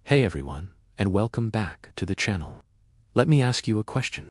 Hey everyone, and welcome back to the channel. Let me ask you a question.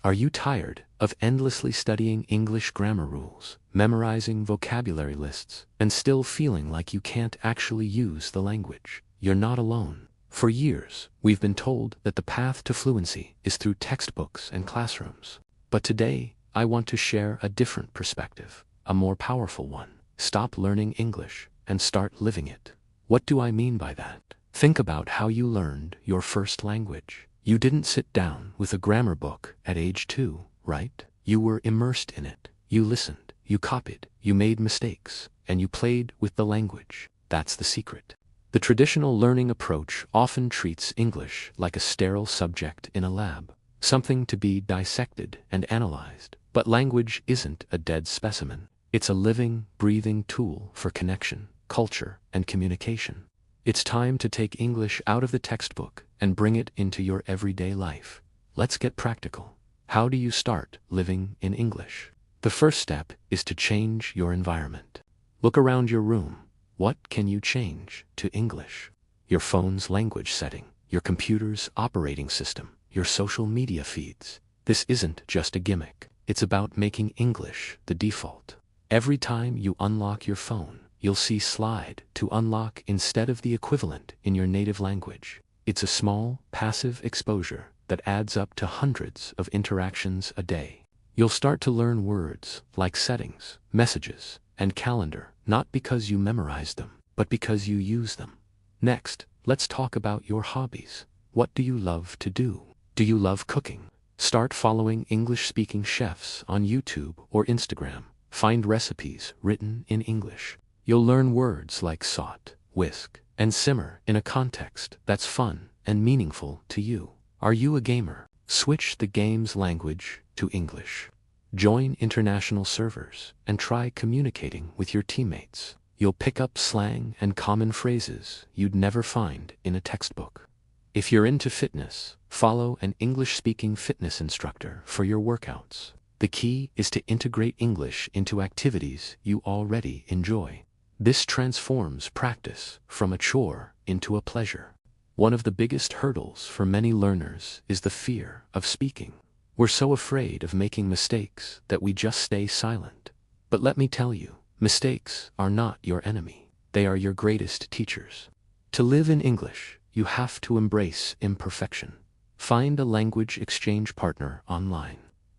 Are you tired of endlessly studying English grammar rules, memorizing vocabulary lists, and still feeling like you can't actually use the language? You're not alone. For years, we've been told that the path to fluency is through textbooks and classrooms. But today, I want to share a different perspective, a more powerful one. Stop learning English and start living it. What do I mean by that? Think about how you learned your first language. You didn't sit down with a grammar book at age 2, right? You were immersed in it. You listened, you copied, you made mistakes, and you played with the language. That's the secret. The traditional learning approach often treats English like a sterile subject in a lab, something to be dissected and analyzed. But language isn't a dead specimen. It's a living, breathing tool for connection, culture, and communication. It's time to take English out of the textbook and bring it into your everyday life. Let's get practical. How do you start living in English? The first step is to change your environment. Look around your room. What can you change to English? Your phone's language setting, your computer's operating system, your social media feeds. This isn't just a gimmick. It's about making English the default. Every time you unlock your phone, you'll see slide to unlock instead of the equivalent in your native language. It's a small, passive exposure that adds up to hundreds of interactions a day. You'll start to learn words like settings, messages, and calendar, not because you memorized them, but because you use them. Next, let's talk about your hobbies. What do you love to do? Do you love cooking? Start following English-speaking chefs on YouTube or Instagram. Find recipes written in English. You'll learn words like saute, whisk, and simmer in a context that's fun and meaningful to you. Are you a gamer? Switch the game's language to English. Join international servers and try communicating with your teammates. You'll pick up slang and common phrases you'd never find in a textbook. If you're into fitness, follow an English-speaking fitness instructor for your workouts. The key is to integrate English into activities you already enjoy. This transforms practice from a chore into a pleasure. One of the biggest hurdles for many learners is the fear of speaking. We're so afraid of making mistakes that we just stay silent. But let me tell you, mistakes are not your enemy. They are your greatest teachers. To live in English, you have to embrace imperfection. Find a language exchange partner online.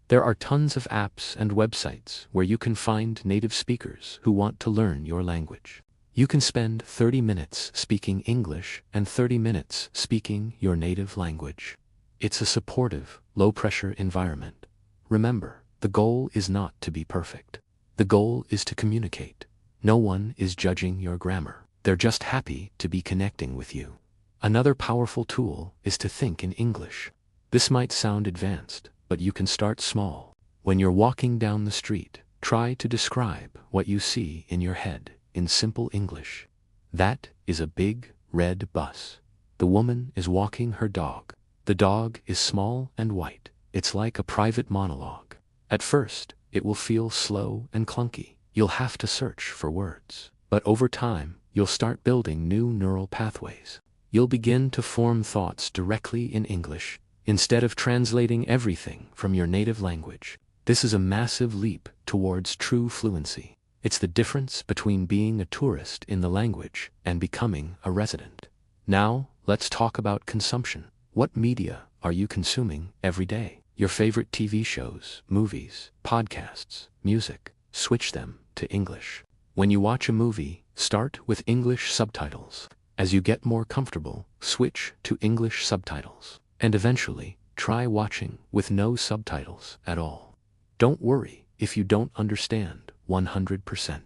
There are tons of apps and websites where you can find native speakers who want to learn your language. You can spend 30 minutes speaking English and 30 minutes speaking your native language. It's a supportive, low-pressure environment. Remember, the goal is not to be perfect. The goal is to communicate. No one is judging your grammar. They're just happy to be connecting with you. Another powerful tool is to think in English. This might sound advanced, but you can start small. When you're walking down the street, try to describe what you see in your head in simple English. That is a big, red bus. The woman is walking her dog. The dog is small and white. It's like a private monologue. At first, it will feel slow and clunky. You'll have to search for words. But over time, you'll start building new neural pathways. You'll begin to form thoughts directly in English, instead of translating everything from your native language. This is a massive leap towards true fluency. It's the difference between being a tourist in the language and becoming a resident. Now, let's talk about consumption. What media are you consuming every day? Your favorite TV shows, movies, podcasts, music. Switch them to English. When you watch a movie, start with English subtitles. As you get more comfortable, switch to English subtitles. And eventually, try watching with no subtitles at all. Don't worry if you don't understand 100%.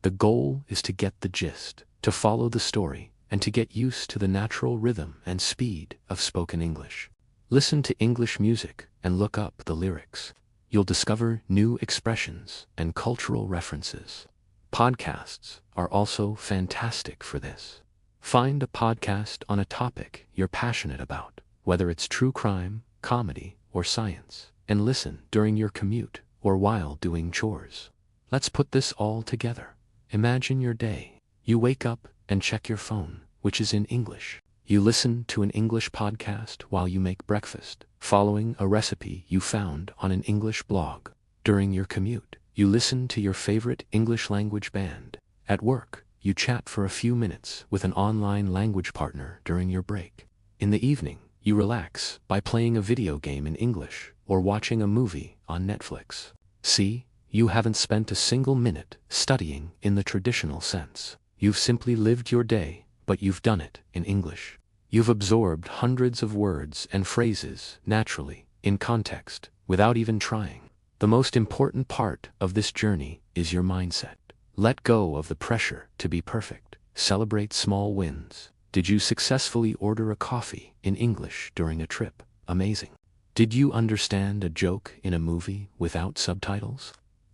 The goal is to get the gist, to follow the story, and to get used to the natural rhythm and speed of spoken English. Listen to English music and look up the lyrics. You'll discover new expressions and cultural references. Podcasts are also fantastic for this. Find a podcast on a topic you're passionate about, whether it's true crime, comedy, or science, and listen during your commute or while doing chores. Let's put this all together. Imagine your day. You wake up and check your phone, which is in English. You listen to an English podcast while you make breakfast, following a recipe you found on an English blog. During your commute, you listen to your favorite English language band. At work, you chat for a few minutes with an online language partner during your break. In the evening, you relax by playing a video game in English or watching a movie on Netflix. See, you haven't spent a single minute studying in the traditional sense. You've simply lived your day, but you've done it in English. You've absorbed hundreds of words and phrases naturally, in context, without even trying. The most important part of this journey is your mindset. Let go of the pressure to be perfect. Celebrate small wins. Did you successfully order a coffee in English during a trip? Amazing. Did you understand a joke in a movie without subtitles?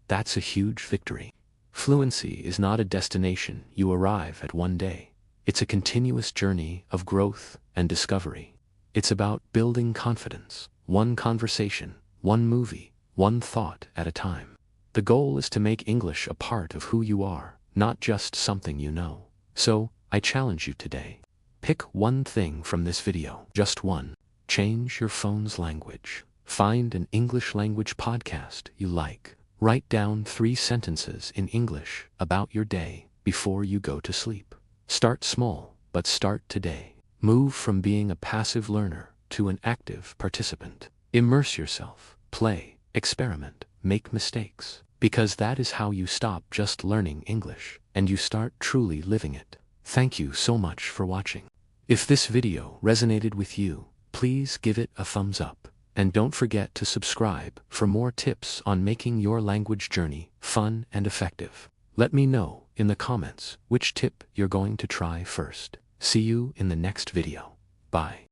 That's a huge victory. Fluency is not a destination you arrive at one day. It's a continuous journey of growth and discovery. It's about building confidence, one conversation, one movie, one thought at a time. The goal is to make English a part of who you are, not just something you know. So, I challenge you today. Pick one thing from this video, just one. Change your phone's language. Find an English language podcast you like. Write down 3 sentences in English about your day before you go to sleep. Start small, but start today. Move from being a passive learner to an active participant. Immerse yourself, play, experiment, make mistakes, because that is how you stop just learning English and you start truly living it. Thank you so much for watching. If this video resonated with you, please give it a thumbs up. And don't forget to subscribe for more tips on making your language journey fun and effective. Let me know in the comments which tip you're going to try first. See you in the next video. Bye.